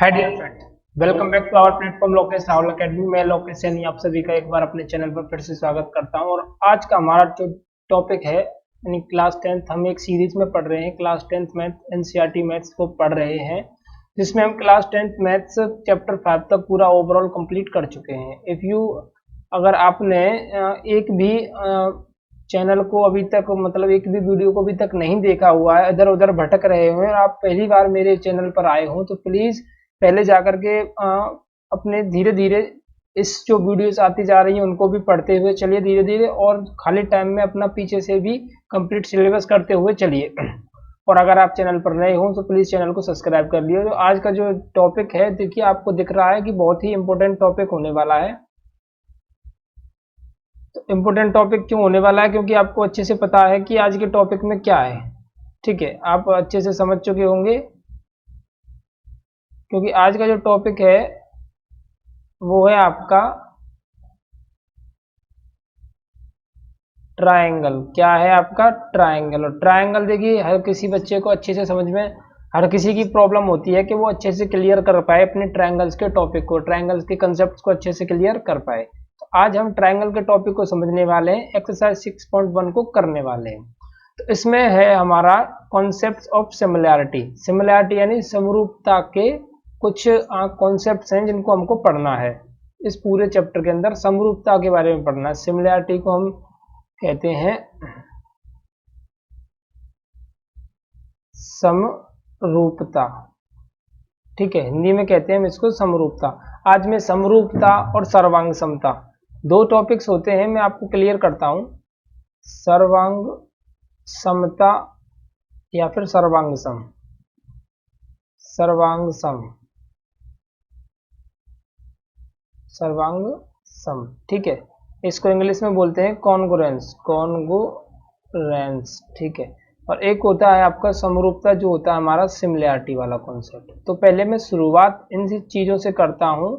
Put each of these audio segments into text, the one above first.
Hi dear friend, welcome back to our platform Lokesh Rahul academy. मैं लोकेश यानी आप सभी का एक बार अपने चैनल पर फिर से स्वागत करता हूं। और आज का हमारा जो टॉपिक है यानी क्लास 10th, हम एक सीरीज में पढ़ रहे हैं। Class 10th math NCERT maths को पढ़ रहे हैं, जिसमें हम क्लास 10th मैथ्स चैप्टर 5 तक पूरा ओवरऑल कंप्लीट कर चुके हैं। अगर आपने एक भी चैनल को अभी तक मतलब एक भी वीडियो को अभी तक नहीं देखा हुआ है, इधर उधर भटक रहे हो और आप पहली बार मेरे चैनल पर आए हो, तो प्लीज पहले जाकर के अपने धीरे धीरे इस जो वीडियोस आती जा रही हैं उनको भी पढ़ते हुए चलिए धीरे धीरे, और खाली टाइम में अपना पीछे से भी कंप्लीट सिलेबस करते हुए चलिए। और अगर आप चैनल पर नए हो तो प्लीज चैनल को सब्सक्राइब कर लियो। तो आज का जो टॉपिक है, देखिए आपको दिख रहा है कि बहुत ही इंपॉर्टेंट टॉपिक होने वाला है। तो इम्पोर्टेंट टॉपिक क्यों होने वाला है? क्योंकि आपको अच्छे से पता है कि आज के टॉपिक में क्या है। ठीक है, आप अच्छे से समझ चुके होंगे, क्योंकि आज का जो टॉपिक है वो है आपका ट्रायंगल। क्या है आपका? ट्रायंगल। और ट्रायंगल देखिए हर किसी बच्चे को अच्छे से समझ में, हर किसी की प्रॉब्लम होती है कि वो अच्छे से क्लियर कर पाए अपने ट्रायंगल्स के टॉपिक को, ट्रायंगल्स के कंसेप्ट को अच्छे से क्लियर कर पाए। तो आज हम ट्रायंगल के टॉपिक को समझने वाले हैं, एक्सरसाइज 6.1 को करने वाले हैं। तो इसमें है हमारा कॉन्सेप्ट ऑफ सिमिलैरिटी। सिमिलैरिटी यानी समरूपता के कुछ कॉन्सेप्ट्स हैं जिनको हमको पढ़ना है। इस पूरे चैप्टर के अंदर समरूपता के बारे में पढ़ना है। सिमिलैरिटी को हम कहते हैं समरूपता। ठीक है, हिंदी में कहते हैं हम इसको समरूपता। आज मैं समरूपता और सर्वांग समता दो टॉपिक्स होते हैं, मैं आपको क्लियर करता हूं। सर्वांग समता या फिर सर्वांग सम। सर्वांग सम, सर्वांग सम। ठीक है, इसको इंग्लिश में बोलते हैं कॉन्ग्रुएंस, कॉन्ग्रुएंस। ठीक है, और एक होता है आपका समरूपता, जो होता है हमारा सिमिलैरिटी वाला कॉन्सेप्ट। तो पहले मैं शुरुआत इन चीजों से करता हूं।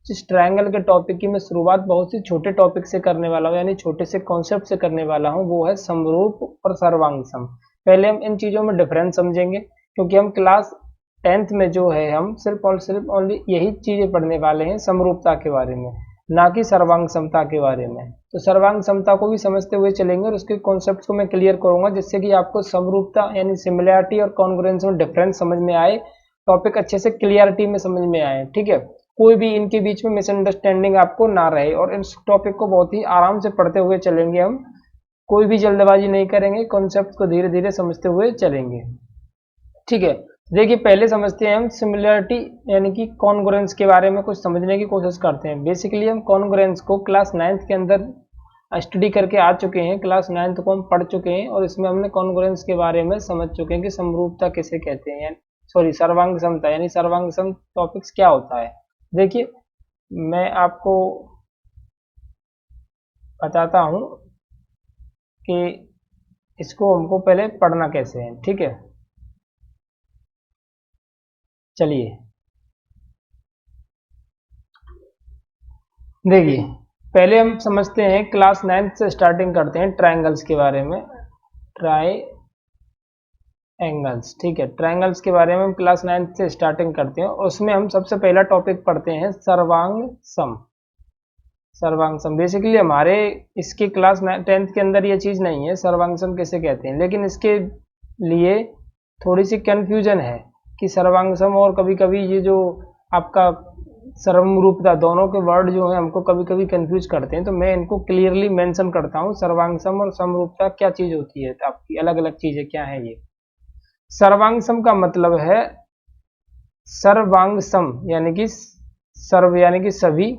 जिस ट्रायंगल के टॉपिक की मैं शुरुआत बहुत सी छोटे टॉपिक से करने वाला हूं, यानी छोटे से कॉन्सेप्ट से करने वाला हूं, वो है समरूप और सर्वांग सम। पहले हम इन चीजों में डिफरेंस समझेंगे, क्योंकि हम क्लास 10th में जो है हम सिर्फ और सिर्फ ओनली यही चीजें पढ़ने वाले हैं, समरूपता के बारे में, ना कि सर्वांग समता के बारे में। तो सर्वांग समता को भी समझते हुए चलेंगे और उसके कॉन्सेप्ट को मैं क्लियर करूंगा, जिससे कि आपको समरूपता यानी सिमिलैरिटी और कॉन्ग्रुएंस में डिफरेंस समझ में आए, टॉपिक अच्छे से क्लियरिटी में समझ में आए। ठीक है, कोई भी इनके बीच में मिसअंडरस्टैंडिंग आपको ना रहे, और इस टॉपिक को बहुत ही आराम से पढ़ते हुए चलेंगे हम। कोई भी जल्दबाजी नहीं करेंगे, कॉन्सेप्ट को धीरे धीरे समझते हुए चलेंगे। ठीक है, देखिए पहले समझते हैं हम सिमिलरिटी यानी कि कॉन्ग्रुएंस के बारे में कुछ समझने की कोशिश करते हैं। बेसिकली हम कॉन्ग्रुएंस को क्लास 9th के अंदर स्टडी करके आ चुके हैं, क्लास 9th को हम पढ़ चुके हैं, और इसमें हमने कॉन्ग्रुएंस के बारे में समझ चुके हैं कि समरूपता किसे कहते हैं, सॉरी सर्वांग समता यानी सर्वांग सम टॉपिक्स क्या होता है। देखिए मैं आपको बताता हूं कि इसको हमको पहले पढ़ना कैसे है। ठीक है, चलिए देखिए पहले हम समझते हैं, क्लास 9th से स्टार्टिंग करते हैं ट्रायंगल्स के बारे में। ट्राई एंगल्स, ठीक है, ट्रायंगल्स के बारे में हम क्लास 9th से स्टार्टिंग करते हैं। उसमें हम सबसे पहला टॉपिक पढ़ते हैं सर्वांग सम। सर्वांग सम बेसिकली हमारे इसके क्लास 10th के अंदर ये चीज़ नहीं है, सर्वांग सम किसे कहते हैं, लेकिन इसके लिए थोड़ी सी कंफ्यूजन है कि सर्वांग सम और कभी कभी ये जो आपका समरूपता, दोनों के वर्ड जो है हमको कभी कभी कंफ्यूज करते हैं। तो मैं इनको क्लियरली मेंशन करता हूँ, सर्वांग सम और समरूपता क्या चीज़ होती है, तो आपकी अलग अलग चीज़ें क्या है ये। सर्वांग सम का मतलब है सर्वांग सम यानी कि सर्व यानी कि सभी,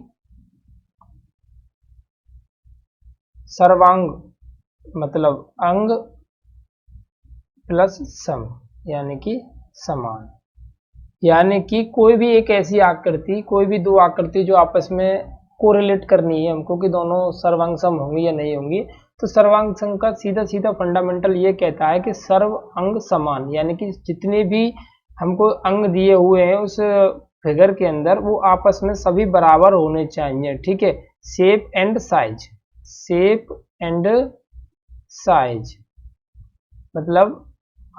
सर्वांग मतलब अंग, प्लस सम यानी कि समान। यानी कि कोई भी एक ऐसी आकृति, कोई भी दो आकृति जो आपस में कोरिलेट करनी है हमको कि दोनों सर्वांग सम होंगी या नहीं होंगी, तो सर्वांग सम का सीधा सीधा फंडामेंटल ये कहता है कि सर्व अंग समान, यानी कि जितने भी हमको अंग दिए हुए हैं उस फिगर के अंदर, वो आपस में सभी बराबर होने चाहिए। ठीक है, shape and size, shape and size मतलब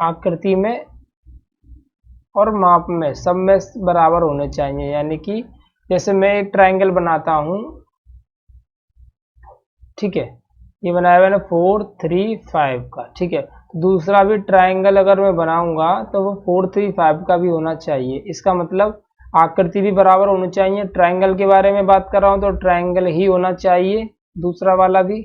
आकृति में और माप में सब में बराबर होने चाहिए। यानी कि जैसे मैं एक ट्रायंगल बनाता हूँ, ठीक है, ये बनाया मैंने 4 3 5 का, ठीक है। दूसरा भी ट्रायंगल अगर मैं बनाऊंगा तो वो 4 3 5 का भी होना चाहिए। इसका मतलब आकृति भी बराबर होनी चाहिए। ट्रायंगल के बारे में बात कर रहा हूँ तो ट्रायंगल ही होना चाहिए दूसरा वाला भी,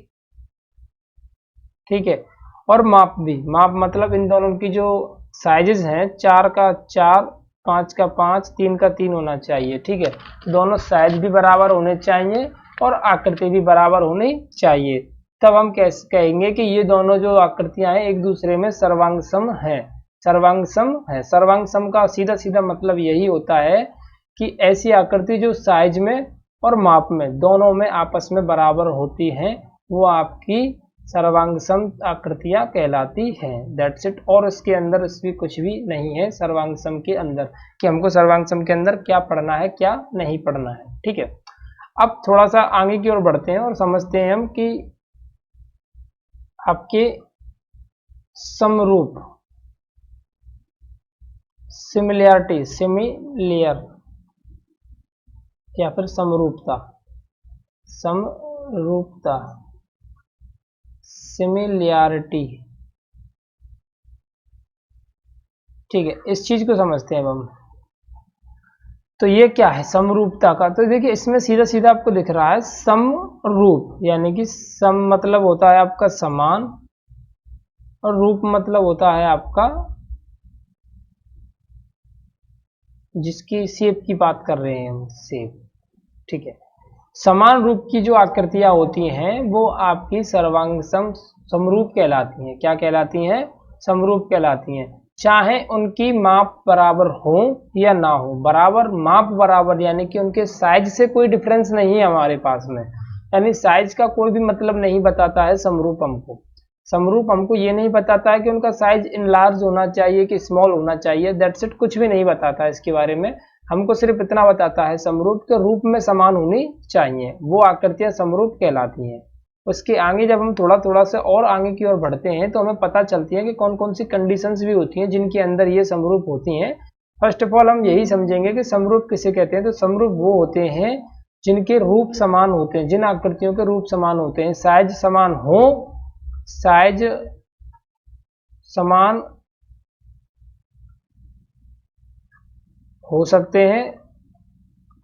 ठीक है। और माप भी, माप मतलब इन दोनों की जो साइजेस हैं 4 का 4, 5 का 5, 3 का 3 होना चाहिए, ठीक है। तो दोनों साइज भी बराबर होने चाहिए और आकृति भी बराबर होनी चाहिए। तब हम कैसे कहेंगे कि ये दोनों जो आकृतियां हैं एक दूसरे में सर्वांग सम है। सर्वांग सम है। सर्वांग सम का सीधा सीधा मतलब यही होता है कि ऐसी आकृति जो साइज में और माप में दोनों में आपस में बराबर होती हैं, वो आपकी सर्वांग सम आकृतियां कहलाती हैं। That's it. और इसके अंदर इसमें कुछ भी नहीं है सर्वांग सम के अंदर, कि हमको सर्वांग सम के अंदर क्या पढ़ना है क्या नहीं पढ़ना है, ठीक है। अब थोड़ा सा आगे की ओर बढ़ते हैं और समझते हैं हम कि आपके समरूप, सिमिलैरिटी, सिमिलियर या फिर समरूपता, समरूपता, सिमिलैरिटी, ठीक है। इस चीज को समझते हैं अब हम। तो ये क्या है समरूपता का? तो देखिए इसमें सीधा सीधा आपको दिख रहा है समरूप, यानी कि सम मतलब होता है आपका समान और रूप मतलब होता है आपका जिसकी शेप की बात कर रहे हैं हम, शेप, ठीक है। समान रूप की जो आकृतियां होती हैं वो आपकी सर्वांग समरूप कहलाती हैं। क्या कहलाती हैं? समरूप कहलाती हैं। चाहे उनकी माप बराबर हो या ना हो, बराबर माप बराबर यानी कि उनके साइज से कोई डिफरेंस नहीं है हमारे पास में, यानी साइज का कोई भी मतलब नहीं बताता है समरूप हमको। समरूप हमको ये नहीं बताता है कि उनका साइज इनलार्ज होना चाहिए कि स्मॉल होना चाहिए, दैट्स इट, कुछ भी नहीं बताता है इसके बारे में। हमको सिर्फ इतना बताता है समरूप के रूप में समान होनी चाहिए, वो आकृतियां समरूप कहलाती हैं। उसके आगे जब हम थोड़ा थोड़ा से और आगे की ओर बढ़ते हैं तो हमें पता चलती है कि कौन कौन सी कंडीशंस भी होती हैं जिनके अंदर ये समरूप होती हैं। फर्स्ट ऑफ ऑल हम यही समझेंगे कि समरूप किसे कहते हैं। तो समरूप वो होते हैं जिनके रूप समान होते हैं, जिन आकृतियों के रूप समान होते हैं, साइज समान हो, साइज समान हो सकते हैं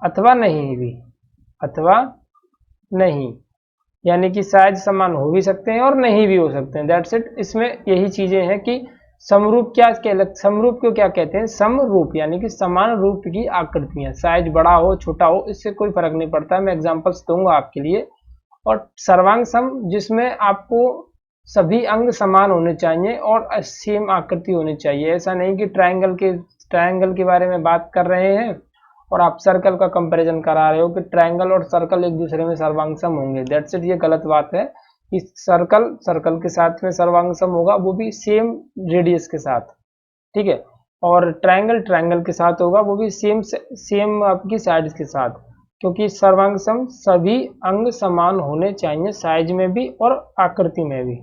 अथवा नहीं भी, अथवा नहीं, यानी कि साइज समान हो भी सकते हैं और नहीं भी हो सकते हैं। That's it. इसमें यही चीजें हैं कि समरूप क्या कहलाते, समरूप को क्या कहते हैं? समरूप यानी कि समान रूप की आकृतियां, साइज बड़ा हो छोटा हो इससे कोई फर्क नहीं पड़ता है। मैं एग्जांपल्स दूंगा आपके लिए। और सर्वांग सम जिसमें आपको सभी अंग समान होने चाहिए और सेम आकृति होनी चाहिए। ऐसा नहीं कि ट्रायंगल के बारे में बात कर रहे हैं और आप सर्कल का कंपैरिजन करा रहे हो कि ट्रायंगल और सर्कल एक दूसरे में सर्वांग सम होंगे। That's it. ये गलत बात है कि सर्कल के साथ में सर्वांग सम होगा, वो भी सेम रेडियस के साथ, ठीक है। और ट्रायंगल के साथ होगा, वो भी सेम आपकी साइड्स के साथ, क्योंकि सर्वांग सम सभी अंग समान होने चाहिए, साइज में भी और आकृति में भी।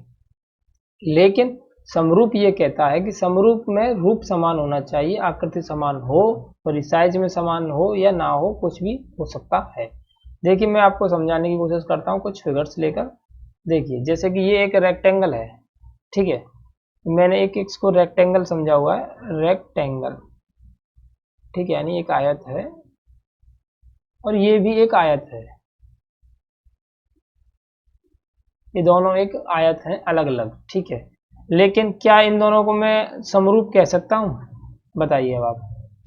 लेकिन समरूप ये कहता है कि समरूप में रूप समान होना चाहिए, आकृति समान हो, और साइज में समान हो या ना हो, कुछ भी हो सकता है। देखिए मैं आपको समझाने की कोशिश करता हूँ कुछ फिगर्स लेकर। देखिए जैसे कि ये एक रेक्टेंगल है, ठीक है। मैंने एक इसको रेक्टेंगल समझा हुआ है, रेक्टेंगल, ठीक है, यानी एक आयत है और ये भी एक आयत है। ये दोनों एक आयत हैं अलग अलग, ठीक है। लेकिन क्या इन दोनों को मैं समरूप कह सकता हूँ? बताइए अब आप,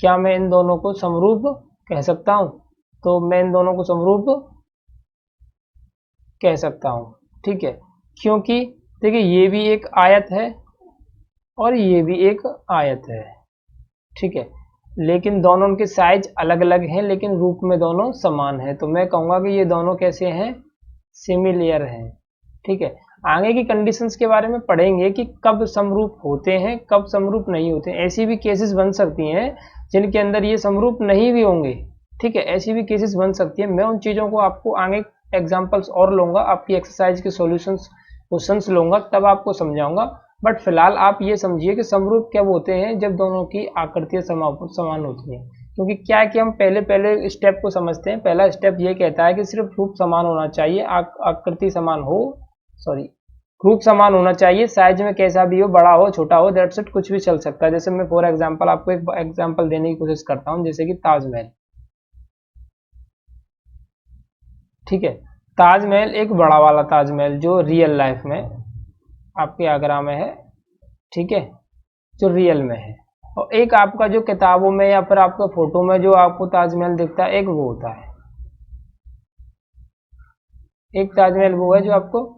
क्या मैं इन दोनों को समरूप कह सकता हूँ? तो मैं इन दोनों को समरूप कह सकता हूँ, ठीक है। क्योंकि देखिए ये भी एक आयत है और ये भी एक आयत है, ठीक है। लेकिन दोनों के साइज अलग अलग हैं लेकिन रूप में दोनों समान है। तो मैं कहूँगा कि ये दोनों कैसे हैं? सिमिलियर हैं, ठीक है। आगे की कंडीशंस के बारे में पढ़ेंगे कि कब समरूप होते हैं कब समरूप नहीं होते हैं। ऐसी भी केसेस बन सकती हैं जिनके अंदर ये समरूप नहीं भी होंगे, ठीक है, ऐसी भी केसेस बन सकती है। मैं उन चीज़ों को आपको आगे एग्जांपल्स और लूंगा, आपकी एक्सरसाइज के सॉल्यूशंस क्वेश्चंस लूंगा, तब आपको समझाऊंगा। बट फिलहाल आप ये समझिए कि समरूप कब होते हैं, जब दोनों की आकृतियां समान होती हैं। क्योंकि क्या है कि हम पहले पहले स्टेप को समझते हैं। पहला स्टेप ये कहता है कि सिर्फ रूप समान होना चाहिए, आकृति समान हो, सॉरी रूप समान होना चाहिए, साइज में कैसा भी हो, बड़ा हो छोटा हो, दैट्स इट, कुछ भी चल सकता है। जैसे मैं फॉर एग्जांपल आपको एक एग्जांपल देने की कोशिश करता हूं, जैसे कि ताजमहल। ठीक है, ताजमहल एक बड़ा वाला ताजमहल जो रियल लाइफ में आपके आगरा में है, ठीक है, जो रियल में है। और एक आपका जो किताबों में या फिर आपका फोटो में जो आपको ताजमहल दिखता है, एक वो होता है, एक ताजमहल वो है जो आपको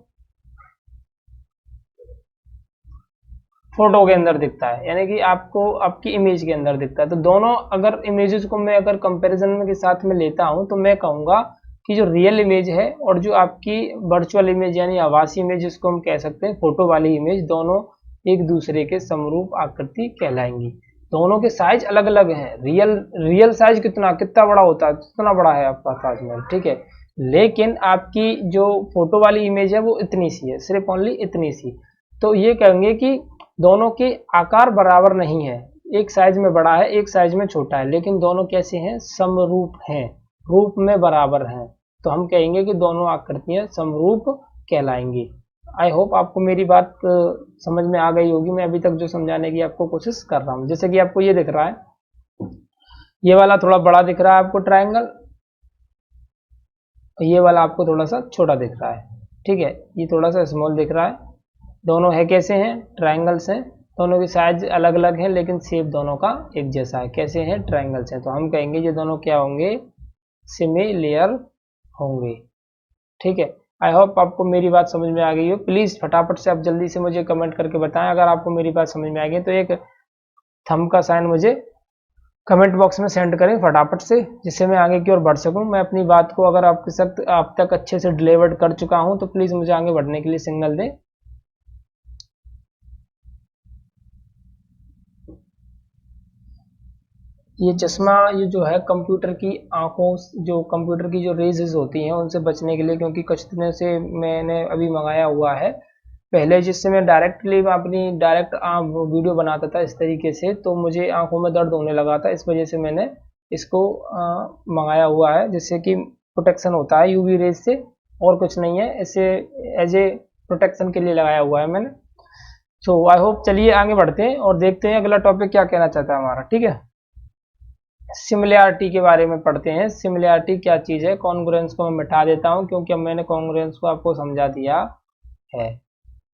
फोटो के अंदर दिखता है, यानी कि आपको आपकी इमेज के अंदर दिखता है। तो दोनों अगर इमेजेस को मैं अगर कंपैरिजन के साथ में लेता हूं, तो मैं कहूंगा कि जो रियल इमेज है और जो आपकी वर्चुअल इमेज यानी आभासी इमेज जिसको हम कह सकते हैं, फोटो वाली इमेज, दोनों एक दूसरे के समरूप आकृति कहलाएंगी। दोनों के साइज अलग अलग हैं। रियल साइज कितना कितना बड़ा होता है, कितना बड़ा है आपका ताजमहल, ठीक है, लेकिन आपकी जो फोटो वाली इमेज है वो इतनी सी है, सिर्फ ओनली इतनी सी। तो ये कहेंगे कि दोनों के आकार बराबर नहीं है, एक साइज में बड़ा है एक साइज में छोटा है, लेकिन दोनों कैसे हैं, समरूप हैं, रूप में बराबर हैं। तो हम कहेंगे कि दोनों आकृतियां समरूप कहलाएंगी। आई होप आपको मेरी बात समझ में आ गई होगी। मैं अभी तक जो समझाने की आपको कोशिश कर रहा हूँ, जैसे कि आपको ये दिख रहा है, ये वाला थोड़ा बड़ा दिख रहा है आपको ट्रायंगल, ये वाला आपको थोड़ा सा छोटा दिख रहा है, ठीक है, ये थोड़ा सा स्मॉल दिख रहा है। दोनों है कैसे हैं, ट्रायंगल्स हैं, दोनों की साइज अलग अलग है लेकिन शेप दोनों का एक जैसा है। कैसे हैं, ट्रायंगल्स हैं, तो हम कहेंगे ये दोनों क्या होंगे, सिमिलर होंगे। ठीक है, आई होप आपको मेरी बात समझ में आ गई हो। प्लीज़ फटाफट से आप जल्दी से मुझे कमेंट करके बताएं अगर आपको मेरी बात समझ में आ गई, तो एक थंब का साइन मुझे कमेंट बॉक्स में सेंड करें फटाफट से, जिससे मैं आगे की ओर बढ़ सकूं। मैं अपनी बात को अगर आपके साथ आप तक अच्छे से डिलीवर्ड कर चुका हूं, तो प्लीज़ मुझे आगे बढ़ने के लिए सिग्नल दें। ये चश्मा ये जो है कंप्यूटर की आंखों, जो कंप्यूटर की जो रेजेस होती हैं उनसे बचने के लिए, क्योंकि कुछ दिनों से मैंने अभी मंगाया हुआ है पहले, जिससे मैं डायरेक्टली अपनी डायरेक्ट वीडियो बनाता था इस तरीके से, तो मुझे आंखों में दर्द होने लगा था। इस वजह से मैंने इसको मंगाया हुआ है, जिससे कि प्रोटेक्शन होता है यूवी रेज से, और कुछ नहीं है, इसे एज ए प्रोटेक्शन के लिए लगाया हुआ है मैंने। सो आई होप, चलिए आगे बढ़ते हैं और देखते हैं अगला टॉपिक क्या कहना चाहता है हमारा। ठीक है, सिमिलैरिटी के बारे में पढ़ते हैं। सिमिलैरिटी क्या चीज़ है, कॉन्ग्रुएंस को मैं मिटा देता हूं क्योंकि अब मैंने कॉन्ग्रुएंस को आपको समझा दिया है।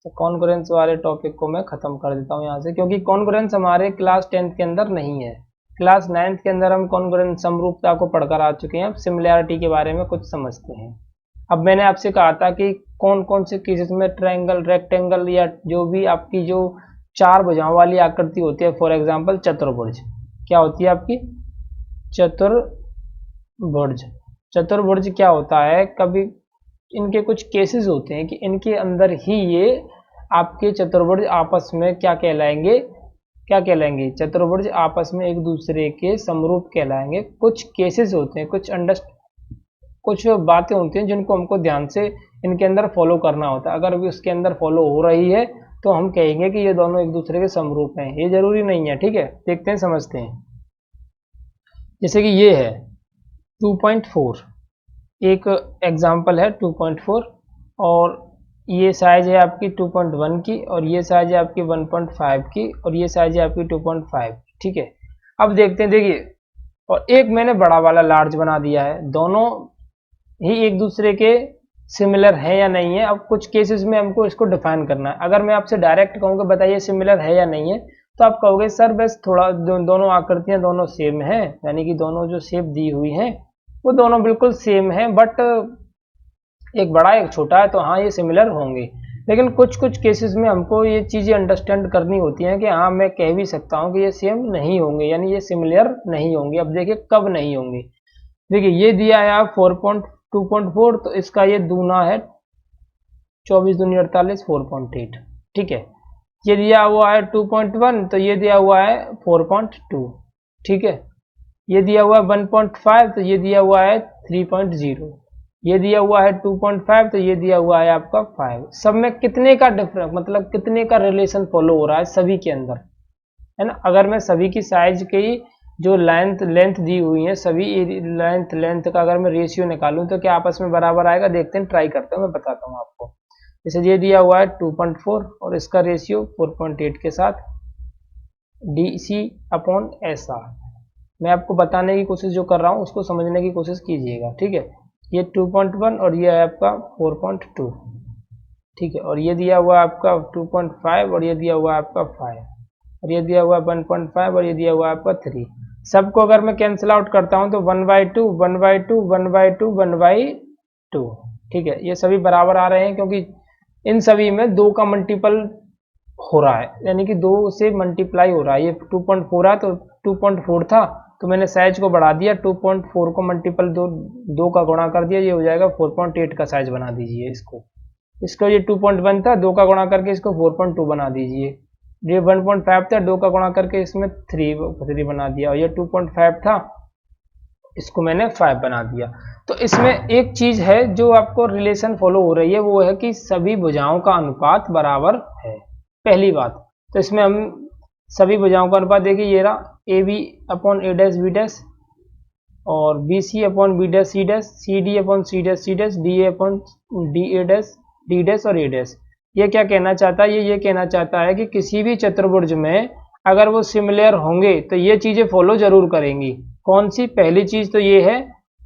तो कॉन्ग्रुएंस वाले टॉपिक को मैं खत्म कर देता हूं यहाँ से, क्योंकि कॉन्ग्रुएंस हमारे क्लास 10th के अंदर नहीं है। क्लास 9th के अंदर हम कॉन्ग्रुएंस समरूपता को पढ़कर आ चुके हैं। अब सिमिलैरिटी के बारे में कुछ समझते हैं। अब मैंने आपसे कहा था कि कौन कौन से केसेस में ट्रायंगल, रेक्टेंगल या जो भी आपकी जो चार भुजाओं वाली आकृति होती है, फॉर एग्जाम्पल चतुर्भुज, क्या होती है आपकी, चतुर्भुज। चतुर्भुज क्या होता है, कभी इनके कुछ केसेस होते हैं कि इनके अंदर ही ये आपके चतुर्भुज आपस में क्या कहलाएंगे, क्या कहलाएंगे, चतुर्भुज आपस में एक दूसरे के समरूप कहलाएंगे। कुछ केसेस होते हैं, कुछ बातें होती हैं जिनको हमको ध्यान से इनके अंदर फॉलो करना होता है। अगर भी उसके अंदर फॉलो हो रही है तो हम कहेंगे कि ये दोनों एक दूसरे के समरूप हैं। ये जरूरी नहीं है, ठीक है, देखते हैं समझते हैं। जैसे कि ये है 2.4, एक एग्जाम्पल है 2.4, और ये साइज है आपकी 2.1 की, और ये साइज है आपकी 1.5 की, और ये साइज है आपकी 2.5। ठीक है, अब देखते हैं, देखिए, और एक मैंने बड़ा वाला लार्ज बना दिया है। दोनों ही एक दूसरे के सिमिलर है या नहीं है। अब कुछ केसेस में हमको इसको डिफाइन करना है। अगर मैं आपसे डायरेक्ट कहूँगा बताइए सिमिलर है या नहीं है, तो आप कहोगे सर बस थोड़ा दोनों आकृतियां दोनों सेम है, यानी कि दोनों जो शेप दी हुई हैं वो दोनों बिल्कुल सेम है, बट एक बड़ा एक छोटा है, तो हाँ ये सिमिलर होंगे। लेकिन कुछ कुछ केसेस में हमको ये चीज़ें अंडरस्टैंड करनी होती हैं कि हाँ मैं कह भी सकता हूँ कि ये सेम नहीं होंगे, यानी ये सिमिलर नहीं होंगे। अब देखिए कब नहीं होंगे। देखिए ये दिया है आप 4.2.4, तो इसका ये दूना है 24 दूनी 48, 4.8। ठीक है, ये दिया हुआ है 2.1, तो ये दिया हुआ है 4.2। ठीक है, ये दिया हुआ है 1.5, तो ये दिया हुआ है 3.0। ये दिया हुआ है 2.5, तो ये दिया हुआ है आपका 5। सब में कितने का डिफरेंस, मतलब कितने का रिलेशन फॉलो हो रहा है सभी के अंदर, है ना। अगर मैं सभी की साइज की जो लेंथ दी हुई है, सभी लेंथ का अगर मैं रेशियो निकालूं तो क्या आपस में बराबर आएगा, देखते हैं, ट्राई करते हैं, मैं बताता हूँ आपको। जैसे ये दिया हुआ है 2.4 और इसका रेशियो 4.8 के साथ DC/SR। मैं आपको बताने की कोशिश जो कर रहा हूँ उसको समझने की कोशिश कीजिएगा, ठीक है। ये 2.1 और ये है आपका 4.2, ठीक है। और ये दिया हुआ आपका 2.5 और ये दिया हुआ आपका 5 और ये दिया हुआ 1.5 और ये दिया हुआ आपका 3। सबको अगर मैं कैंसिल आउट करता हूँ तो 1/2 1/2 1/2 1/2, ठीक है। ये सभी बराबर आ रहे हैं क्योंकि इन सभी में 2 का मल्टीपल हो रहा है, यानी कि 2 से मल्टीप्लाई हो रहा है। ये 2.4 है तो 2.4 था तो मैंने साइज को बढ़ा दिया, 2.4 को मल्टीपल 2 का गुणा कर दिया, ये हो जाएगा 4.8 का साइज बना दीजिए इसको ये 2.1 था, 2 का गुणा करके इसको 4.2 बना दीजिए। ये 1.5 था, 2 का गुणा करके इसमें 3 बना दिया, और ये 2.5 था, इसको मैंने 5 बना दिया। तो इसमें एक चीज है जो आपको रिलेशन फॉलो हो रही है, वो है कि सभी भुजाओं का अनुपात बराबर है, पहली बात। तो इसमें हम सभी भुजाओं का अनुपात देखिए, ये रहा AB/A'/B' और BC/B'/C', CD/C'/C', DA/D' और A'। ये क्या कहना चाहता है, ये कहना चाहता है कि किसी भी चतुर्भुज में अगर वो सिमिलर होंगे तो ये चीजें फॉलो जरूर करेंगी। कौन सी? पहली चीज तो ये है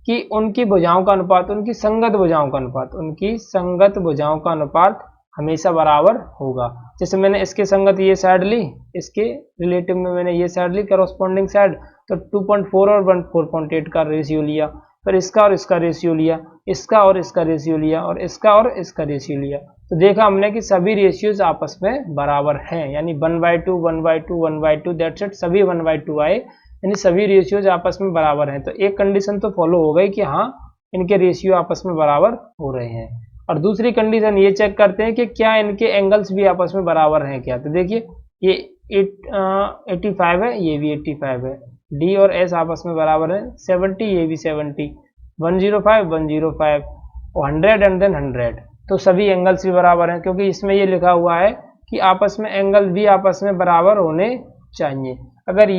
कि उनकी भुजाओं का अनुपात, उनकी संगत भुजाओं का अनुपात, उनकी संगत भुजाओं का अनुपात हमेशा बराबर होगा। जैसे मैंने इसके संगत ये साइड ली, इसके रिलेटिव में मैंने ये साइड ली, करस्पॉन्डिंग साइड, तो 2.4 और 4.8 का रेशियो लिया, फिर इसका और इसका रेशियो लिया, इसका और इसका रेशियो लिया, और इसका और इसका रेशियो लिया, तो देखा हमने कि सभी रेशियोज आपस में बराबर हैं, यानी 1/2 1/2 1/2 दैट्स इट, सभी 1/2 आए, यानी सभी रेशियोज आपस में बराबर हैं। तो एक कंडीशन तो फॉलो हो गई कि हाँ इनके रेशियो आपस में बराबर हो रहे हैं। और दूसरी कंडीशन ये चेक करते हैं कि क्या इनके एंगल्स भी आपस में बराबर हैं क्या। तो देखिए ये 85 है, ये भी 85 है, डी और एस आपस में बराबर है, 70 ये भी 70, 105 105 और 100 एंड देन 100, तो सभी एंगल्स भी बराबर हैं, क्योंकि इसमें ये लिखा हुआ है कि आपस में एंगल भी आपस में बराबर होने चाहिए। अगर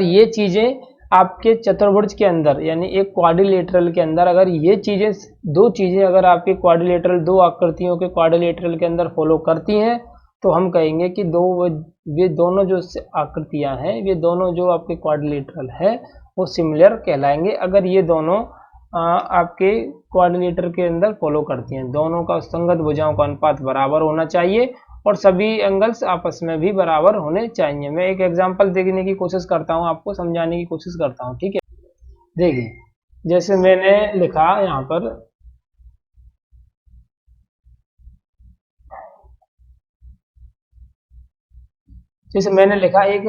ये चीजें आपके चतुर्भुज के अंदर, यानी एक क्वाड्रिलेटरल के अंदर, अगर ये चीजें, दो चीजें अगर आपके क्वाड्रिलेटरल, दो आकृतियों के क्वाड्रिलेटरल के अंदर फॉलो करती हैं, तो हम कहेंगे कि ये दोनों जो आकृतियां हैं, ये दोनों जो आपके क्वाड्रिलेटरल है वो सिमिलर कहलाएंगे। अगर ये दोनों आपके क्वाड्रिलेटर के अंदर फॉलो करती हैं, दोनों का संगत भुजाओं का अनुपात बराबर होना चाहिए और सभी एंगल्स आपस में भी बराबर होने चाहिए। मैं एक एग्जांपल देने की कोशिश करता हूं, आपको समझाने की कोशिश करता हूं, ठीक है। देखिए जैसे मैंने लिखा यहाँ पर, जैसे मैंने लिखा एक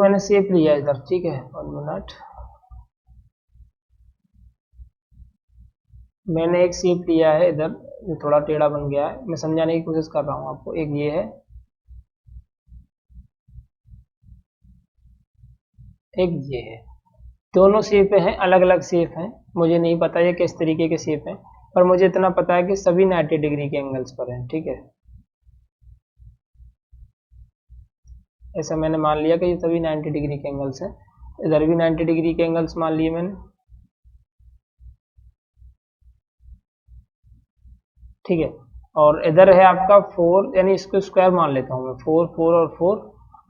मैंने शेप लिया इधर, ठीक है, 1 मिनट, मैंने एक शेप लिया है इधर, ये थोड़ा टेढ़ा बन गया है, मैं समझाने की कोशिश कर रहा हूँ आपको। एक ये है, एक ये है, दोनों शेप हैं, अलग अलग शेप हैं, मुझे नहीं पता ये किस तरीके के शेप हैं, पर मुझे इतना पता है कि सभी 90 डिग्री के एंगल्स पर हैं, ठीक है। ऐसा मैंने मान लिया कि ये सभी 90 डिग्री के एंगल्स हैं, इधर भी 90 डिग्री के एंगल्स मान लिए मैंने, ठीक है। और इधर है आपका 4, यानी इसको स्क्वायर मान लेता हूँ मैं, 4 4 और 4,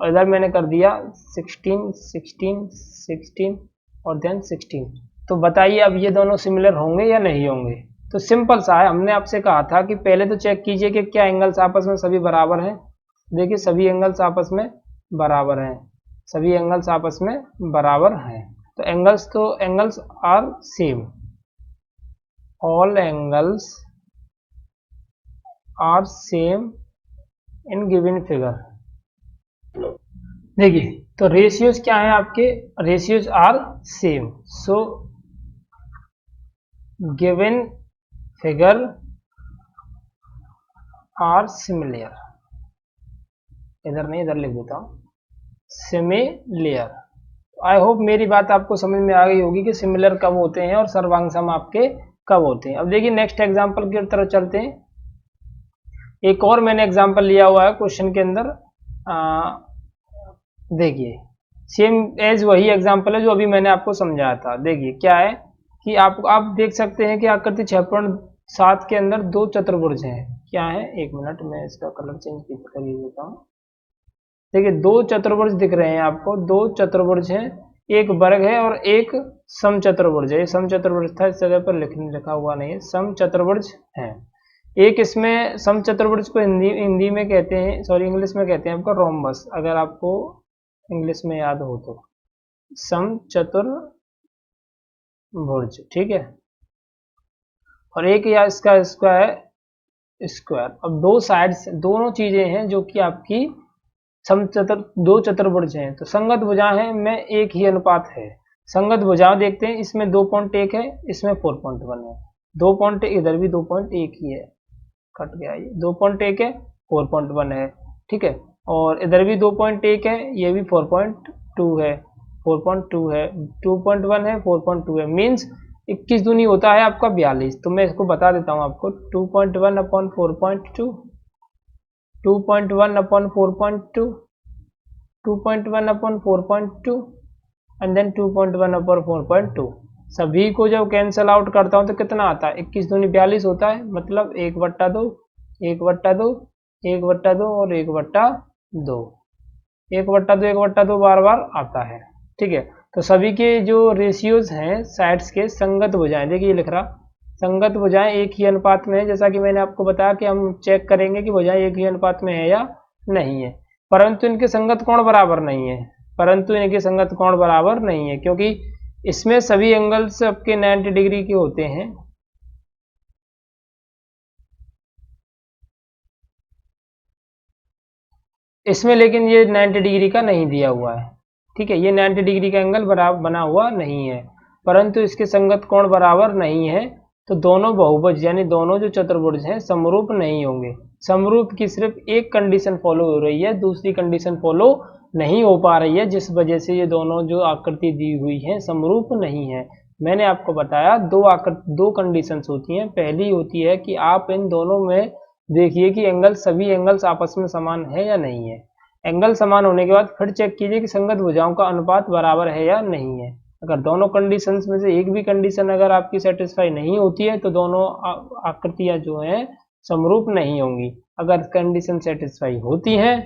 और इधर मैंने कर दिया 16 16 16 और देन 16। तो बताइए अब ये दोनों सिमिलर होंगे या नहीं होंगे। तो सिंपल सा है, हमने आपसे कहा था कि पहले तो चेक कीजिए कि क्या एंगल्स आपस में सभी बराबर हैं। देखिए सभी एंगल्स आपस में बराबर हैं, सभी एंगल्स आपस में बराबर हैं। तो angles are same, all angles are same in given figure. देखिए तो रेशियोज क्या है आपके, ratios are same, so given figure are similar, इधर नहीं इधर लिख देता हूं, सिमिलर, आई होप मेरी बात आपको समझ में आ गई होगी कि सिमिलर कब होते हैं और सर्वांग सम आपके कब होते हैं। अब देखिए नेक्स्ट एग्जांपल की तरफ चलते हैं। एक और मैंने एग्जांपल लिया हुआ है क्वेश्चन के अंदर। देखिए सेम एज वही एग्जांपल है जो अभी मैंने आपको समझाया था। देखिए क्या है कि आप देख सकते हैं कि आकृति 6.7 के अंदर दो चतुर्भुज हैं। क्या है, एक मिनट मैं इसका कलर चेंज कर देता हूँ। देखिए दो चतुर्भुज दिख रहे हैं आपको, दो चतुर्भुज हैं, एक वर्ग है और एक समचतुर्भुज है। समचतुर्भुज था, इस जगह पर लिखा हुआ नहीं है, समचतुर्भुज है। एक इसमें समचतुर्भुज को हिंदी में कहते हैं, सॉरी इंग्लिश में कहते हैं आपका रोम्बस, अगर आपको इंग्लिश में याद हो तो, समचतुर्भुज, ठीक है। और एक या इसका स्क्वायर। अब दो साइड्स, दोनों चीजें हैं जो कि आपकी दो चतुर्भुज हैं, तो संगत भुजाएं में एक ही अनुपात है। संगत भुजाएं देखते हैं, इसमें 2.1 है, इसमें 4.1 है। 2. इधर भी 2.1 ही है, कट गया ये, 2.1 है, 4.1 है, ठीक है। और इधर भी 2.1 है, ये भी 4.2 है, 4.2 है, 2.1 है, 4.2 है। मीन्स 21 दूनी होता है आपका 42। तो मैं इसको बता देता हूँ आपको, 2.1 upon 4.2, 2.1 upon 4.2, 2.1 upon 4.2 and then 2.1 upon 4.2। सभी को जब कैंसल आउट करता हूँ तो कितना आता है, 21 दूनी 42 होता है। मतलब 1/2, 1/2, 1/2 और 1/2, 1/2, 1/2 बार बार आता है, ठीक है। तो सभी के जो रेशियोज हैं साइड्स के, संगत भुजाएं, देखिए लिख रहा, संगत भुजाएं एक ही अनुपात में है। जैसा कि मैंने आपको बताया कि हम चेक करेंगे कि भुजाएं एक ही अनुपात में है या नहीं है, परंतु इनके संगत कोण बराबर नहीं है, परंतु इनके संगत कोण बराबर नहीं है, क्योंकि इसमें सभी एंगल्स आपके 90 डिग्री के होते हैं। इसमें लेकिन ये 90 डिग्री का नहीं दिया हुआ है, ठीक है, ये 90 डिग्री का एंगल बराबर बना हुआ नहीं है, परंतु इसके संगत कोण बराबर नहीं है। तो दोनों बहुभुज यानी दोनों जो चतुर्भुज हैं समरूप नहीं होंगे। समरूप की सिर्फ एक कंडीशन फॉलो हो रही है, दूसरी कंडीशन फॉलो नहीं हो पा रही है, जिस वजह से ये दोनों जो आकृति दी हुई है समरूप नहीं है। मैंने आपको बताया दो कंडीशंस होती हैं। पहली होती है कि आप इन दोनों में देखिए कि सभी एंगल्स आपस में समान है या नहीं है। एंगल समान होने के बाद फिर चेक कीजिए कि संगत भुजाओं का अनुपात बराबर है या नहीं है। अगर दोनों कंडीशंस में से एक भी कंडीशन अगर आपकी सेटिस्फाई नहीं होती है तो दोनों आकृतियां जो हैं समरूप नहीं होंगी। अगर कंडीशन सेटिस्फाई होती हैं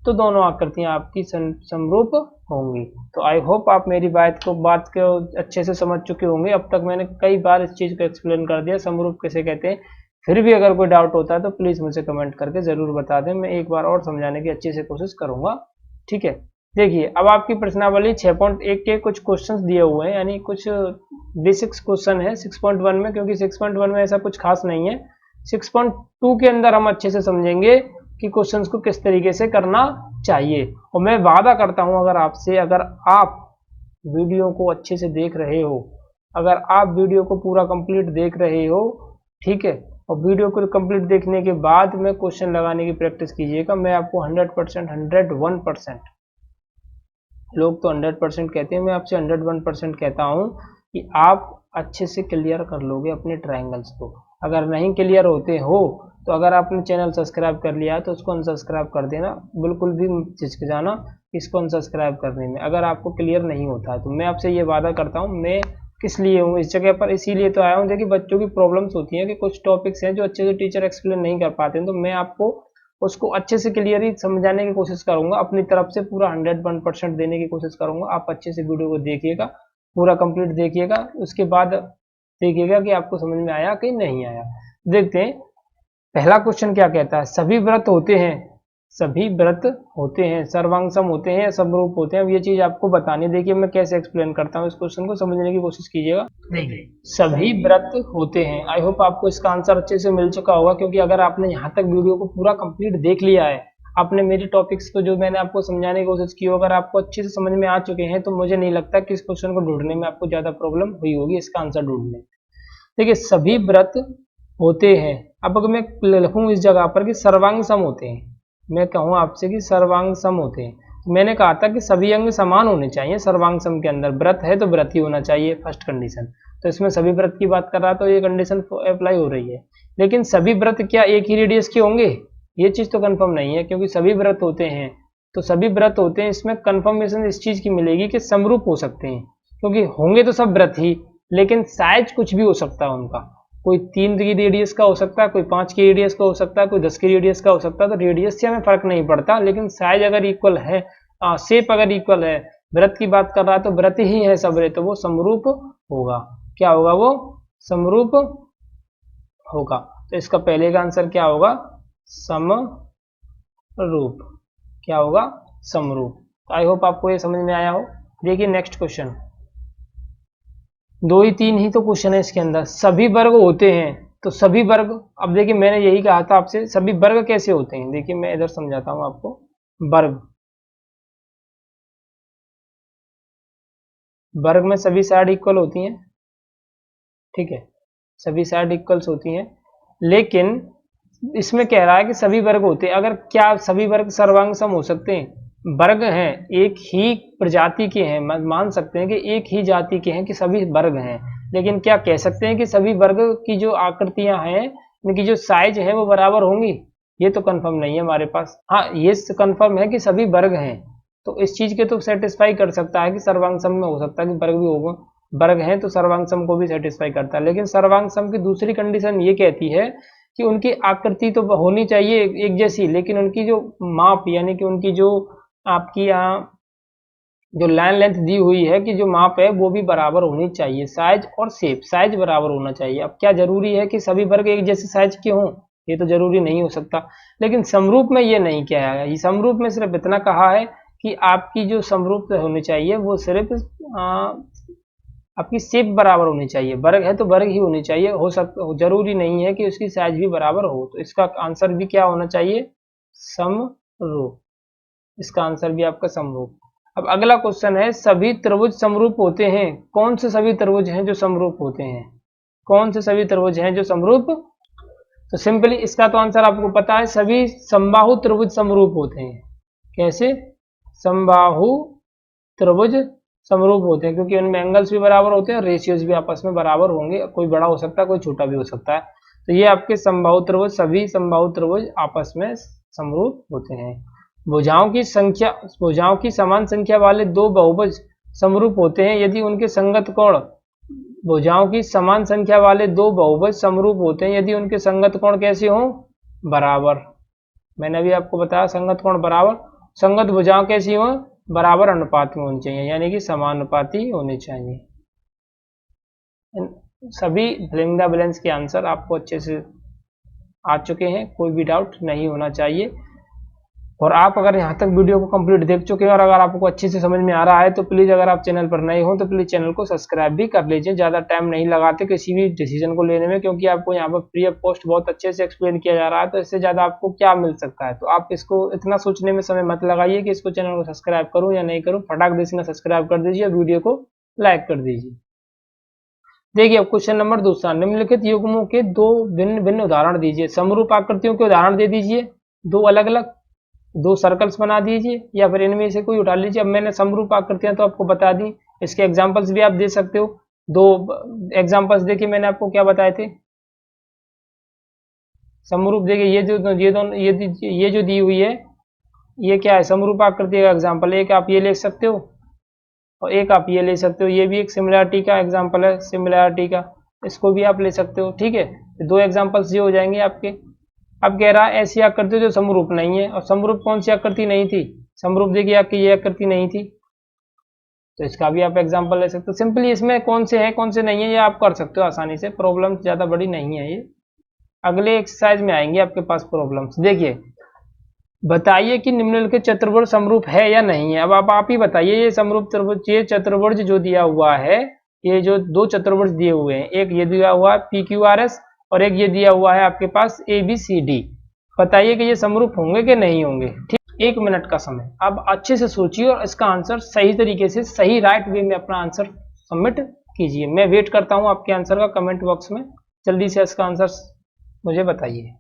तो दोनों आकृतियां आपकी समरूप होंगी। तो आई होप आप मेरी बात को अच्छे से समझ चुके होंगे। अब तक मैंने कई बार इस चीज़ को एक्सप्लेन कर दिया, समरूप किसे कहते हैं। फिर भी अगर कोई डाउट होता है तो प्लीज़ मुझे कमेंट करके ज़रूर बता दें, मैं एक बार और समझाने की अच्छे से कोशिश करूँगा, ठीक है। देखिए अब आपकी प्रश्नावली 6.1 के कुछ क्वेश्चंस दिए हुए हैं, यानी कुछ बेसिक्स क्वेश्चन है 6.1 में, क्योंकि 6.1 में ऐसा कुछ खास नहीं है। 6.2 के अंदर हम अच्छे से समझेंगे कि क्वेश्चंस को किस तरीके से करना चाहिए। और मैं वादा करता हूं अगर आपसे, अगर आप वीडियो को अच्छे से देख रहे हो, अगर आप वीडियो को पूरा कंप्लीट देख रहे हो, ठीक है, और वीडियो को कंप्लीट देखने के बाद में क्वेश्चन लगाने की प्रैक्टिस कीजिएगा, मैं आपको 100%, 101%, लोग तो 100% कहते हैं, मैं आपसे 101% कहता हूं कि आप अच्छे से क्लियर कर लोगे अपने ट्रायंगल्स को। अगर नहीं क्लियर होते हो तो अगर आपने चैनल सब्सक्राइब कर लिया है तो उसको अनसब्सक्राइब कर देना, बिल्कुल भी हिचकिचाना इसको अनसब्सक्राइब करने में अगर आपको क्लियर नहीं होता है तो। मैं आपसे ये वादा करता हूँ, मैं किस लिए हूँ इस जगह पर, इसीलिए तो आया हूँ। देखिए बच्चों की प्रॉब्लम्स होती हैं कि कुछ टॉपिक्स हैं जो अच्छे से टीचर एक्सप्लेन नहीं कर पाते हैं, तो मैं आपको उसको अच्छे से क्लियर ही समझाने की कोशिश करूंगा, अपनी तरफ से पूरा 101% देने की कोशिश करूंगा। आप अच्छे से वीडियो को देखिएगा, पूरा कंप्लीट देखिएगा, उसके बाद देखिएगा कि आपको समझ में आया कि नहीं आया। देखते हैं पहला क्वेश्चन क्या कहता है, सभी व्रत होते हैं सर्वांग सम होते हैं या समरूप होते हैं। अब ये चीज आपको बतानी, देखिए मैं कैसे एक्सप्लेन करता हूँ, इस क्वेश्चन को समझने की कोशिश कीजिएगा। देखिए सभी व्रत होते हैं, आई होप आपको इसका आंसर अच्छे से मिल चुका होगा, क्योंकि अगर आपने यहाँ तक वीडियो को पूरा कंप्लीट देख लिया है, आपने मेरे टॉपिक्स को जो मैंने आपको समझाने की कोशिश की हो, अगर आपको अच्छे से समझ में आ चुके हैं, तो मुझे नहीं लगता कि इस क्वेश्चन को ढूंढने में आपको ज्यादा प्रॉब्लम हुई होगी इसका आंसर ढूंढने। देखिए सभी व्रत होते हैं, अब अगर मैं लिखूं इस जगह पर कि सर्वांग सम होते हैं, मैं कहूँ आपसे कि सर्वांग सम होते हैं, मैंने कहा था कि सभी अंग समान होने चाहिए सर्वांग सम के अंदर, व्रत है तो व्रत ही होना चाहिए फर्स्ट कंडीशन, तो इसमें सभी व्रत की बात कर रहा तो ये कंडीशन अप्लाई हो रही है। लेकिन सभी व्रत क्या एक ही रेडियस के होंगे, ये चीज तो कंफर्म नहीं है, क्योंकि सभी व्रत होते हैं तो सभी व्रत होते हैं, इसमें कंफर्मेशन इस चीज की मिलेगी कि समरूप हो सकते हैं, क्योंकि होंगे तो सब व्रत ही, लेकिन साइज कुछ भी हो सकता है उनका, कोई 3 की रेडियस का हो सकता है, कोई 5 की रेडियस का हो सकता है, कोई 10 की रेडियस का हो सकता है, तो रेडियस से हमें फर्क नहीं पड़ता, लेकिन साइज अगर इक्वल है, शेप अगर इक्वल है, व्रत की बात कर रहा है तो व्रत ही है सबरे, तो वो समरूप होगा। क्या होगा, वो समरूप होगा। तो इसका पहले का आंसर क्या होगा, समरूप। क्या होगा, समरूप। आई होप आपको ये समझ में आया हो। देखिए नेक्स्ट क्वेश्चन, 2 ही 3 ही तो क्वेश्चन है इसके अंदर। सभी वर्ग होते हैं, तो सभी वर्ग, अब देखिए मैंने यही कहा था आपसे, सभी वर्ग कैसे होते हैं, देखिए मैं इधर समझाता हूं आपको। वर्ग में सभी साइड इक्वल होती हैं, ठीक है, सभी साइड इक्वल्स होती हैं, लेकिन इसमें कह रहा है कि सभी वर्ग होते हैं। अगर क्या सभी वर्ग सर्वांग सम हो सकते हैं? वर्ग हैं, एक ही प्रजाति के हैं, मान सकते हैं कि एक ही जाति के हैं कि सभी वर्ग हैं, लेकिन क्या कह सकते हैं कि सभी वर्ग की जो आकृतियां हैं, उनकी जो साइज है वो बराबर होंगी? ये तो कंफर्म नहीं है हमारे पास। हाँ, ये कंफर्म है कि सभी वर्ग हैं, तो इस चीज के तो सेटिस्फाई कर सकता है कि सर्वांग सम में हो सकता है कि वर्ग भी होगा, वर्ग हैं तो सर्वांग सम को भी सेटिस्फाई करता है। लेकिन सर्वांग सम की दूसरी कंडीशन ये कहती है कि उनकी आकृति तो होनी चाहिए एक जैसी, लेकिन उनकी जो माप, यानी कि उनकी जो आपकी यहाँ जो लाइन लेंथ दी हुई है कि जो माप है वो भी बराबर होनी चाहिए, साइज और शेप, साइज बराबर होना चाहिए। अब क्या जरूरी है कि सभी वर्ग एक जैसे साइज के हों? ये तो जरूरी नहीं हो सकता। लेकिन समरूप में ये नहीं किया है, ये समरूप में सिर्फ इतना कहा है कि आपकी जो समरूप होनी चाहिए वो सिर्फ आपकी शेप बराबर होनी चाहिए, वर्ग है तो वर्ग ही होनी चाहिए, हो सकता, जरूरी नहीं है कि उसकी साइज भी बराबर हो। तो इसका आंसर भी क्या होना चाहिए, समरूप। इसका आंसर भी आपका समरूप। अब अगला क्वेश्चन है, सभी त्रिभुज समरूप होते हैं? कौन से सभी त्रिभुज हैं जो समरूप होते हैं? कौन से सभी त्रिभुज हैं जो समरूप? तो सिंपली इसका तो आंसर आपको पता है, सभी समबाहु त्रिभुज समरूप होते हैं। कैसे? समबाहु त्रिभुज समरूप होते हैं, क्योंकि उनमें एंगल्स भी बराबर होते हैं, रेशियोज भी आपस में बराबर होंगे, कोई बड़ा हो सकता है कोई छोटा भी हो सकता है। तो ये आपके समबाहु त्रिभुज, सभी समबाहु त्रिभुज आपस में समरूप होते हैं। भुजाओं की समान संख्या वाले दो बहुभुज समरूप होते हैं यदि उनके संगत कोण, भुजाओं की समान संख्या वाले दो बहुभुज समरूप होते हैं यदि उनके संगत कोण कैसे हों, बराबर। मैंने अभी आपको बताया संगत कोण बराबर, संगत भुजाओं कैसी हों, बराबर अनुपात में होनी चाहिए, यानी कि समानुपाती होने चाहिए। सभी फिलिंग द ब्लैंक्स के आंसर आपको अच्छे से आ चुके हैं, कोई भी डाउट नहीं होना चाहिए। और आप अगर यहाँ तक वीडियो को कंप्लीट देख चुके हैं और अगर आपको अच्छे से समझ में आ रहा है तो प्लीज़, अगर आप चैनल पर नए हो तो प्लीज़ चैनल को सब्सक्राइब भी कर लीजिए। ज़्यादा टाइम नहीं लगाते किसी भी डिसीजन को लेने में, क्योंकि आपको यहाँ पर फ्री ऑफ कॉस्ट बहुत अच्छे से एक्सप्लेन किया जा रहा है, तो इससे ज़्यादा आपको क्या मिल सकता है। तो आप इसको इतना सोचने में समय मत लगाइए कि इसको चैनल को सब्सक्राइब करूँ या नहीं करूँ, फटाक देना सब्सक्राइब कर दीजिए, वीडियो को लाइक कर दीजिए। देखिए अब क्वेश्चन नंबर दूसरा, निम्नलिखित युग्मों के दो भिन्न भिन्न उदाहरण दीजिए। समरूप आकृतियों के उदाहरण दे दीजिए, दो अलग अलग, दो सर्कल्स बना दीजिए, या फिर इनमें से कोई उठा लीजिए। अब मैंने समरूप आकृतियां तो आपको बता दी, इसके एग्जांपल्स भी आप दे सकते हो। दो एग्जांपल्स देखिए मैंने आपको क्या बताए थे। समरूप देखिए ये दोनों ये जो दी हुई है, ये क्या है, समरूप आकृति का एग्जाम्पल। एक आप ये ले सकते हो और एक आप ये ले सकते हो, ये भी एक सिमिलरिटी का एग्जाम्पल है, सिमिलरिटी का, इसको भी आप ले सकते हो। ठीक है, दो एग्जाम्पल्स ये हो जाएंगे आपके। अब कह रहा है ऐसी आकृति जो समरूप नहीं है, और समरूप कौन सी आकृति नहीं थी, समरूप देखिए आपकी ये आकृति नहीं थी, तो इसका भी आप एग्जांपल ले सकते हो। सिंपली इसमें कौन से हैं कौन से नहीं है ये आप कर सकते हो आसानी से, प्रॉब्लम ज़्यादा बड़ी नहीं है ये। अगले एक्सरसाइज में आएंगे आपके पास प्रॉब्लम्स। देखिए बताइए कि निम्नलिखित चतुर्भुज समरूप है या नहीं है। अब आप ही बताइए, ये समरूप त्रिभुज, ये चतुर्भुज जो दिया हुआ है, ये जो दो चतुर्भुज दिए हुए हैं, एक ये दिया हुआ है PQRS और एक ये दिया हुआ है आपके पास ABCD, बताइए कि ये समरूप होंगे कि नहीं होंगे। ठीक, 1 मिनट का समय, अब अच्छे से सोचिए और इसका आंसर सही तरीके से, सही राइट वे में अपना आंसर सबमिट कीजिए। मैं वेट करता हूं आपके आंसर का कमेंट बॉक्स में, जल्दी से इसका आंसर मुझे बताइए।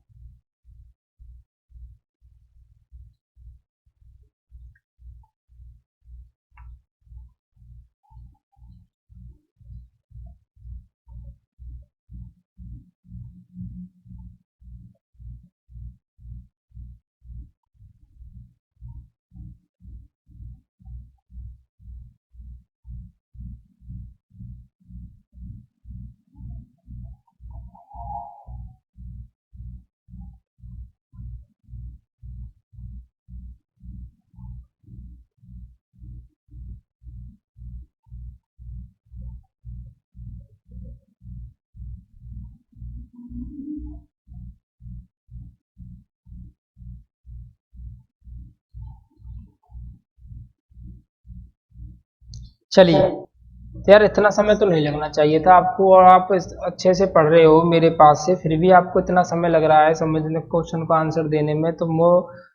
चलिए, तो यार इतना समय तो नहीं लगना चाहिए था आपको, और आप अच्छे से पढ़ रहे हो मेरे पास से, फिर भी आपको इतना समय लग रहा है समझने क्वेश्चन का आंसर देने में, तो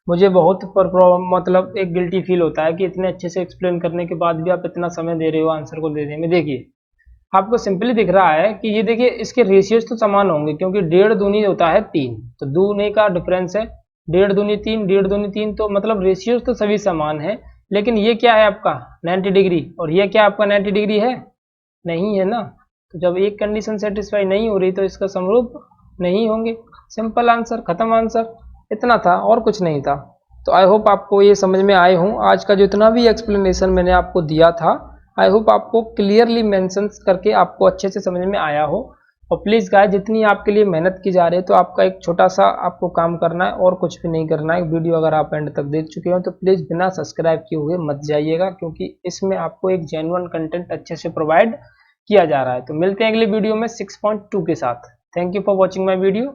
मुझे बहुत मतलब एक गिल्टी फील होता है कि इतने अच्छे से एक्सप्लेन करने के बाद भी आप इतना समय दे रहे हो आंसर को देने में। देखिए आपको सिंपली दिख रहा है कि ये देखिए इसके रेशियोज तो समान होंगे, क्योंकि 1.5 दूनी होता है 3, तो दूनी का डिफरेंस है 1.5 दूनी 3, 1.5 दूनी 3, तो मतलब रेशियोज तो सभी समान है। लेकिन ये क्या है आपका 90 डिग्री, और ये क्या आपका 90 डिग्री है, नहीं है ना। तो जब एक कंडीशन सेटिस्फाई नहीं हो रही तो इसका समरूप नहीं होंगे। सिंपल आंसर, खत्म आंसर, इतना था और कुछ नहीं था। तो आई होप आपको ये समझ में आए हों। आज का जितना भी एक्सप्लेनेशन मैंने आपको दिया था, आई होप आपको क्लियरली मेंशन करके आपको अच्छे से समझ में आया हो। और प्लीज़ गाइस, जितनी आपके लिए मेहनत की जा रही है, तो आपका एक छोटा सा आपको काम करना है और कुछ भी नहीं करना है। वीडियो अगर आप एंड तक देख चुके हो तो प्लीज़ बिना सब्सक्राइब किए हुए मत जाइएगा, क्योंकि इसमें आपको एक जेन्युइन कंटेंट अच्छे से प्रोवाइड किया जा रहा है। तो मिलते हैं अगले वीडियो में 6.2 के साथ। Thank you for watching my video.